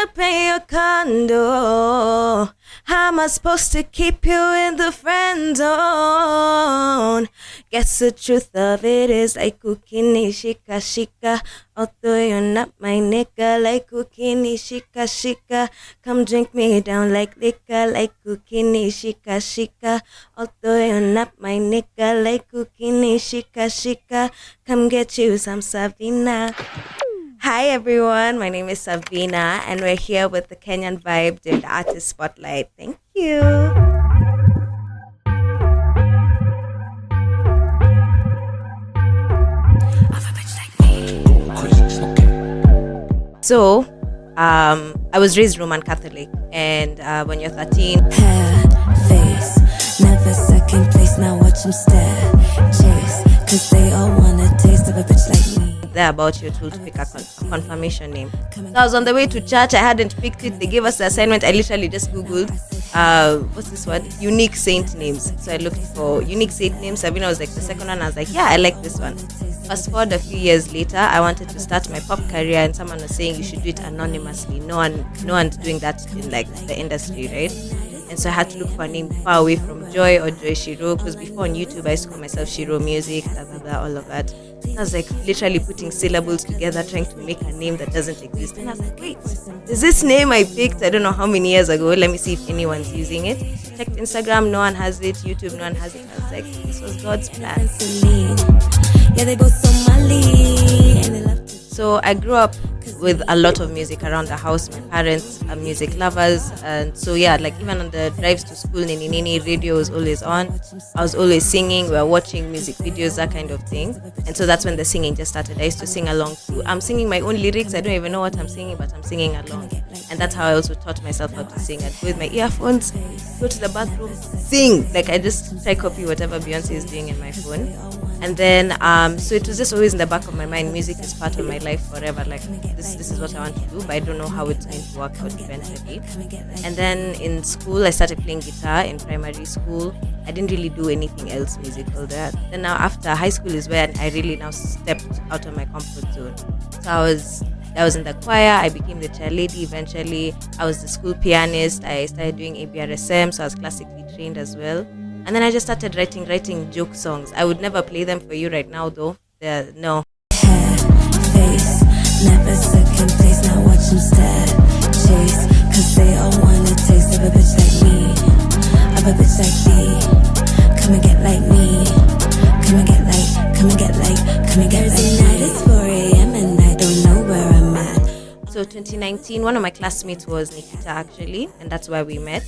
wanna pay your condo. How am I supposed to keep you in the friend zone? Guess the truth of it is like kukini shika shika. Although you're not my nigga, like kukini shika shika. Come drink me down like liquor, like kukini shika shika. Although you're not my nigga, like kukini shika shika. Come get you some Savinnah. Hi everyone, my name is Savinnah and we're here with the KenyanVibe Artist Spotlight. Thank you. So, I was raised Roman Catholic, and when you're 13, hair, face, never second place. Now watch them stare, chase, cause they all wanna taste of a bitch like me. they're about you to pick a confirmation name. So I was on the way to church, I hadn't picked it. They gave us the assignment. I literally just googled what's this word? Unique saint names. So I looked for unique saint names. Savinnah was like the second one. I was like, yeah, I like this one. Fast forward a few years later, I wanted to start my pop career, and someone was saying you should do it anonymously. No one's doing that in like the industry, right? And so I had to look for a name far away from Joy or Joy Shiro, because before on YouTube I used to call myself Shiro Music, blah blah blah, all of that. I was like literally putting syllables together, trying to make a name that doesn't exist. And I was like, wait, is this name I picked I don't know how many years ago? Let me see if anyone's using it. Checked Instagram, no one has it. YouTube, no one has it. I was like, this was God's plan. Yeah, they both Somali and they love to. So I grew up with a lot of music around the house. My parents are music lovers, and so yeah, like even on the drives to school, Nini radio was always on. I was always singing. We were watching music videos, that kind of thing. And so that's when the singing just started. I used to sing along too. I'm singing my own lyrics. I don't even know what I'm singing, but I'm singing along. And that's how I also taught myself how to sing. I'd go with my earphones, go to the bathroom, sing. Like I just try copy whatever Beyonce is doing in my phone. And then so it was just always in the back of my mind. Music is part of my life forever. Like this is what I want to do, but I don't know how it's going to work out eventually. And then in school I started playing guitar in primary school. I didn't really do anything else musical there. Then now after high school is where I really now stepped out of my comfort zone. So I was in the choir, I became the chairlady eventually. I was the school pianist. I started doing ABRSM, so I was classically trained as well. And then I just started writing joke songs. I would never play them for you right now though. No. Hair, face, never second place. Now watch them stare, chase, cause they all wanna taste of a bitch like me, of a bitch like me. Come and get like me, come and get like, come and get like, come and get like me. Night is 4 a.m. and I don't know where I'm at. So 2019, one of my classmates was Nikita actually, and that's where we met.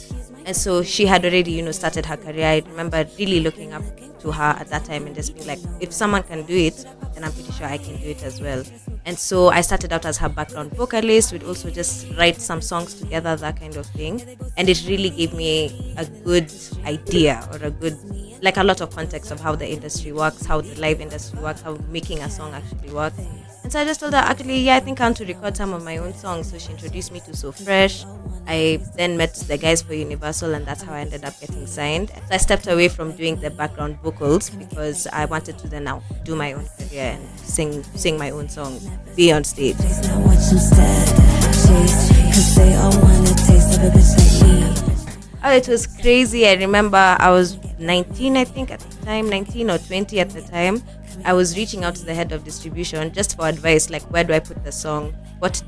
And so she had already, started her career. I remember really looking up to her at that time and just being like, if someone can do it, then I'm pretty sure I can do it as well. And so I started out as her background vocalist. We'd also just write some songs together, that kind of thing. And it really gave me a good idea or a lot of context of how the industry works, how the live industry works, how making a song actually works. And so I just told her, actually, yeah, I think I want to record some of my own songs. So she introduced me to So Fresh. I then met the guys for Universal, and that's how I ended up getting signed. So I stepped away from doing the background vocals because I wanted to then now do my own career and sing my own songs, be on stage. Now watch them stare, chase, cause they all wanna taste of a bitch like me. Oh, it was crazy. I remember I was 19, I think at the time, 19 or 20 at the time. I was reaching out to the head of distribution just for advice, like where do I put the song? What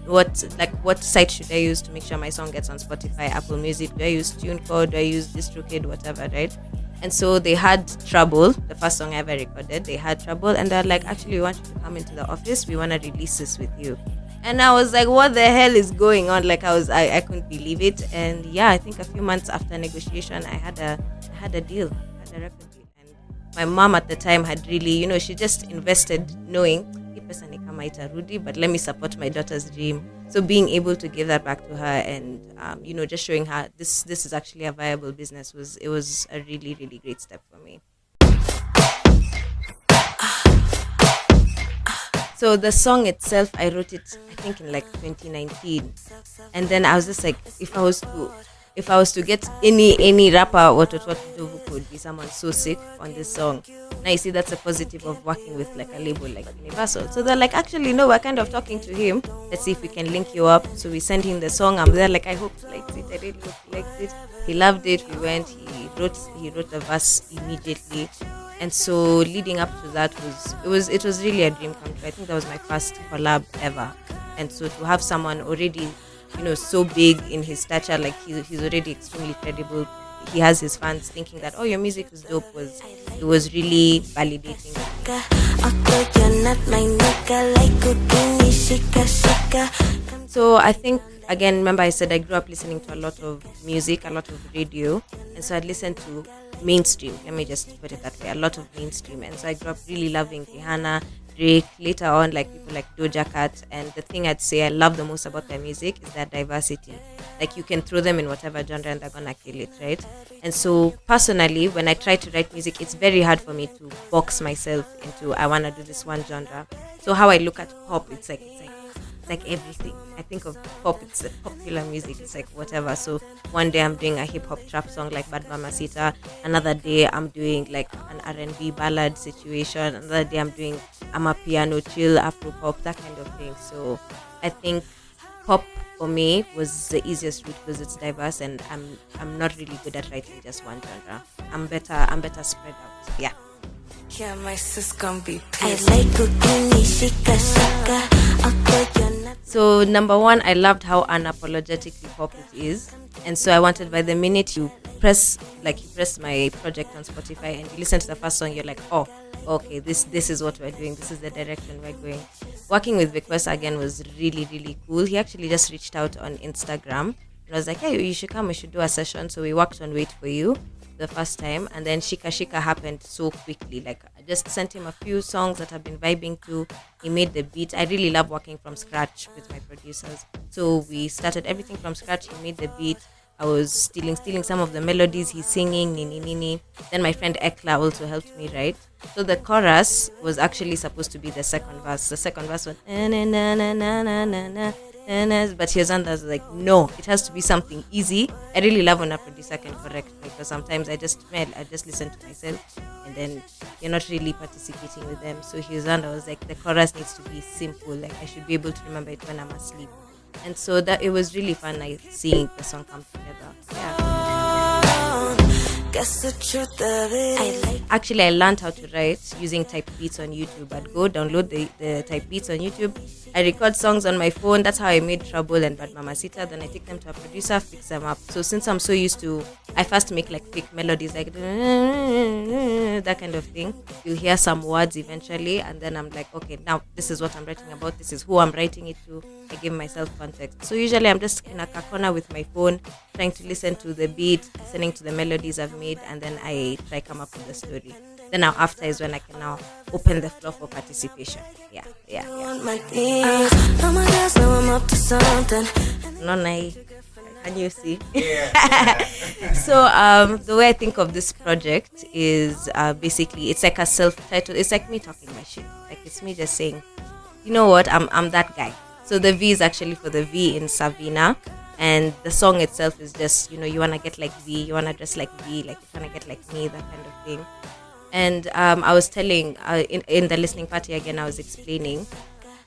site should I use to make sure my song gets on Spotify, Apple Music? Do I use TuneCore? Do I use DistroKid? Whatever, right? And so they had Trouble, the first song I ever recorded. They had Trouble, and they're like, actually, we want you to come into the office. We want to release this with you. And I was like, what the hell is going on? Like I couldn't believe it. And yeah, I think a few months after negotiation, I had a deal, I had a record deal. And my mom at the time had really, she just invested knowing Rudy, but let me support my daughter's dream. So being able to give that back to her and just showing her this is actually a viable business was a really, really great step for me. So the song itself, I wrote it I think in like 2019, and then I was just like, if if I was to get any rapper what to do who could be someone so sick on this song. Now you see that's a positive of working with like a label like Universal. So they're like, actually no, we're kind of talking to him. Let's see if we can link you up. So we sent him the song. I'm there like, I hope he likes it. I really hope he likes it. He loved it. We went. He wrote the verse immediately. And so leading up to that it was really a dream come true. I think that was my first collab ever. And so to have someone already, so big in his stature, like he's already extremely credible. He has his fans thinking that, oh, your music is dope. It was really validating. So I think, again, remember I said I grew up listening to a lot of music, a lot of radio, and so I'd listen to mainstream. Let me just put it that way, a lot of mainstream. And so I grew up really loving Rihanna, Drake, later on like people like Doja Cat. And the thing I'd say I love the most about their music is their diversity. Like you can throw them in whatever genre and they're gonna kill it, right? And so personally, when I try to write music, it's very hard for me to box myself into I wanna do this one genre. So how I look at pop, it's like everything. I think of pop, it's the popular music, it's like whatever. So one day I'm doing a hip hop trap song like Bad Mamacita, another day I'm doing like an R&B ballad situation, another day I'm a piano chill Afro pop, that kind of thing. So I think pop for me was the easiest route because it's diverse, and I'm not really good at writing just one genre. I'm better spread out. Yeah. Yeah, my sis gon' be pissed. I like cooking, shika shaka. So number one, I loved how unapologetically pop it is, and so I wanted by the minute you press my project on Spotify and you listen to the first song, you're like, oh, okay, this is what we're doing. This is the direction we're going. Working with Vikwesa again was really, really cool. He actually just reached out on Instagram and I was like, hey, you should come. We should do a session. So we worked on Wait For You the first time, and then Shika Shika happened so quickly. Like I just sent him a few songs that I've been vibing to. He made the beat. I really love working from scratch with my producers. So we started everything from scratch. He made the beat. I was stealing some of the melodies he's singing, nini nini. Then my friend Ekla also helped me write. So the chorus was actually supposed to be the second verse. The second verse was na na na na na na na na. But Yazanda was like, no, it has to be something easy. I really love when a producer can correct me, because sometimes I just listen to myself and then you're not really participating with them. So Yazanda was like, the chorus needs to be simple, like I should be able to remember it when I'm asleep. And so that it was really fun, like seeing the song come together. Yeah. Guess the truth of it. Actually, I learned how to write using type beats on YouTube. I'd go download the type beats on YouTube. I record songs on my phone. That's how I made Trouble and Bad Mamacita. Then I take them to a producer, fix them up. So since I'm so used to, I first make like fake melodies, like that kind of thing. You'll hear some words eventually, and then I'm like, okay, now this is what I'm writing about. This is who I'm writing it to. I give myself context. So usually I'm just in a corner with my phone, trying to listen to the beat, listening to the melodies I've made, and then I try come up with the story. Then now after is when I can now open the floor for participation. Yeah. Oh my gosh, now I'm up to something. Can you see? Yeah. So the way I think of this project is basically it's like a self-titled. It's like me talking my shit. Like it's me just saying, you know what, I'm that guy. So the V is actually for the V in Savinnah. And the song itself is just, you want to get like V, you want to dress like V, like you want to get like me, that kind of thing. And I was telling, in the listening party again, I was explaining,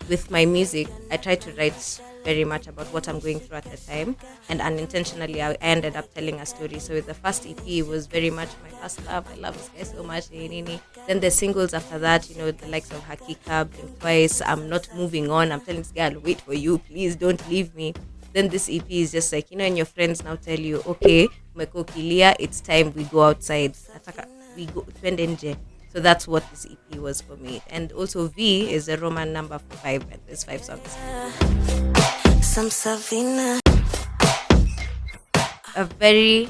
with my music, I try to write very much about what I'm going through at the time. And unintentionally, I ended up telling a story. So with the first EP, it was very much my first love. I love this guy so much. Then the singles after that, the likes of Hakika, Blink Twice, I'm not moving on. I'm telling this guy, I'll wait for you. Please don't leave me. Then this EP is just like, and your friends now tell you, okay, Mekokilia, it's time we go outside. We go twende nje. So that's what this EP was for me. And also V is a Roman number for 5, and there's 5 songs. Some Savinnah. A very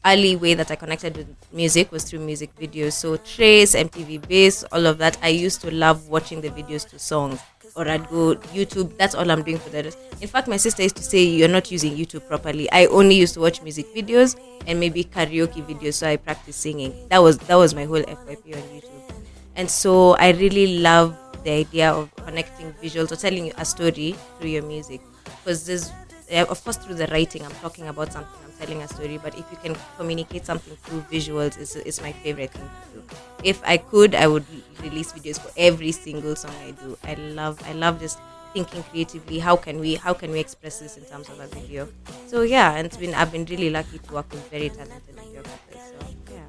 early way that I connected with music was through music videos. So Trace, MTV Base, all of that. I used to love watching the videos to songs. Or I'd go YouTube. That's all I'm doing for the rest. In fact, my sister used to say you're not using YouTube properly. I only used to watch music videos and maybe karaoke videos, so I practice singing. That was my whole FYP on YouTube. And so I really love the idea of connecting visuals or telling you a story through your music, because there's of course through the writing I'm talking about something, I'm telling a story, but if you can communicate something through visuals, is my favorite thing to do. If I could, I would release videos for every single song I do. I love just thinking creatively, how can we express this in terms of a video. So yeah, and I've been really lucky to work with very talented videographers. So yeah.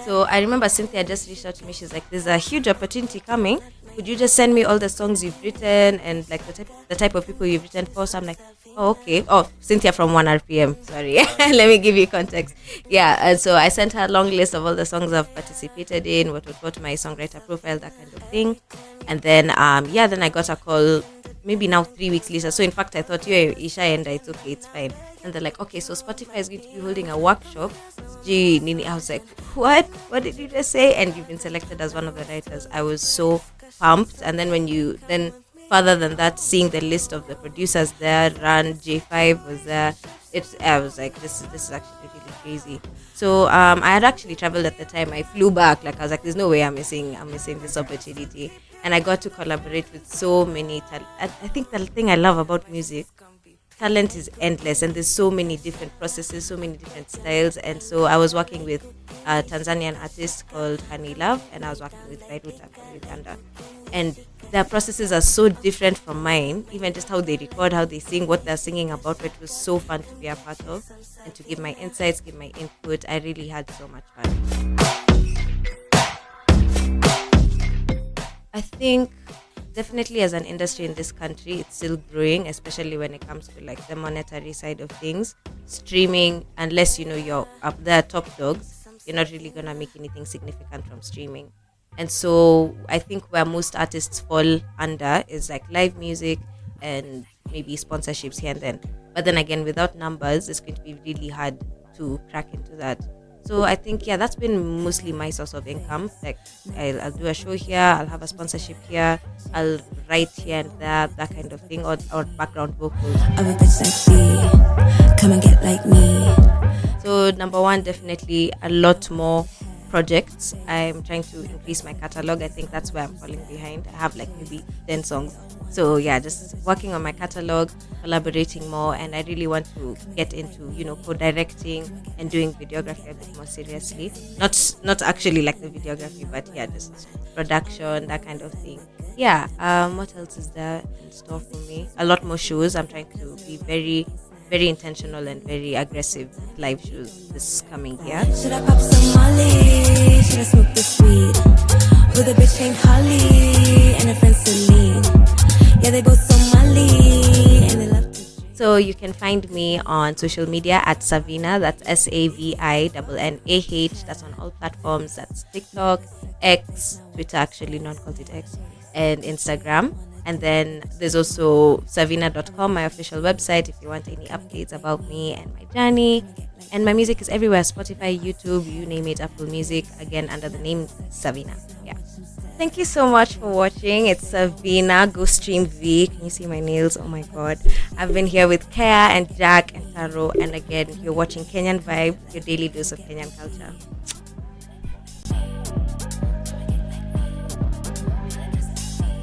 So I remember Cynthia just reached out to me. She's like, "There's a huge opportunity coming. Could you just send me all the songs you've written and like the type of people you've written for?" So I'm like, "Oh, okay." Oh, Cynthia from 1RPM. Sorry, let me give you context. Yeah, and so I sent her a long list of all the songs I've participated in, what would go to my songwriter profile, that kind of thing. And then then I got a call maybe now 3 weeks later. So in fact I thought, "Yeah, Isha, and it's okay, it's fine." And they're like, "Okay, so Spotify is going to be holding a workshop." Gee, Nini, I was like, "What did you just say?" "And you've been selected as one of the writers." I was so pumped. And then then further than that, seeing the list of the producers there, Run J5 was there. I was like, this is actually really crazy. So I had actually traveled at the time. I flew back. Like I was like, "There's no way I'm missing this opportunity." And I got to collaborate with so many I think the thing I love about music, talent is endless, and there's so many different processes, so many different styles. And so I was working with a Tanzanian artist called Honey Love, and I was working with Bairuta from Uganda, and their processes are so different from mine, even just how they record, how they sing, what they're singing about. But it was so fun to be a part of and to give my insights, give my input. I really had so much fun. I think definitely as an industry in this country, it's still growing, especially when it comes to like the monetary side of things. Streaming, unless you're up there top dogs, you're not really gonna make anything significant from streaming. And so I think where most artists fall under is like live music and maybe sponsorships here and then. But then again, without numbers, it's going to be really hard to crack into that. So I think, yeah, that's been mostly my source of income. Like I'll do a show here, I'll have a sponsorship here, I'll write here and there, that kind of thing, or background vocals. I'm a bitch like me, come and get like me. So number one, definitely a lot more projects. I'm trying to increase my catalog. I think that's where I'm falling behind. I have like maybe 10 songs. So yeah, just working on my catalog, collaborating more, and I really want to get into co-directing and doing videography a bit more seriously. Not actually like the videography, but yeah, just production, that kind of thing. Yeah. What else is there in store for me? A lot more shows. I'm trying to be very, very intentional and very aggressive with live shows this coming year. Should I pop some Molly? Should I smoke this weed with a bitch named Holly and a friend Celine? Yeah, they both Somali and they love to drink. So you can find me on social media at Savinnah. That's SAVINNAH. That's on all platforms. That's TikTok, X, Twitter. Actually, no one calls it X, and Instagram. And then there's also Savinnah.com, my official website, if you want any updates about me and my journey. And my music is everywhere: Spotify, YouTube, you name it, Apple Music. Again, under the name Savinnah. Yeah. Thank you so much for watching. It's Savinnah. Go stream V. Can you see my nails? Oh my god. I've been here with Kaya and Jack and Taro. And again, you're watching Kenyan Vibe, your daily dose of Kenyan culture.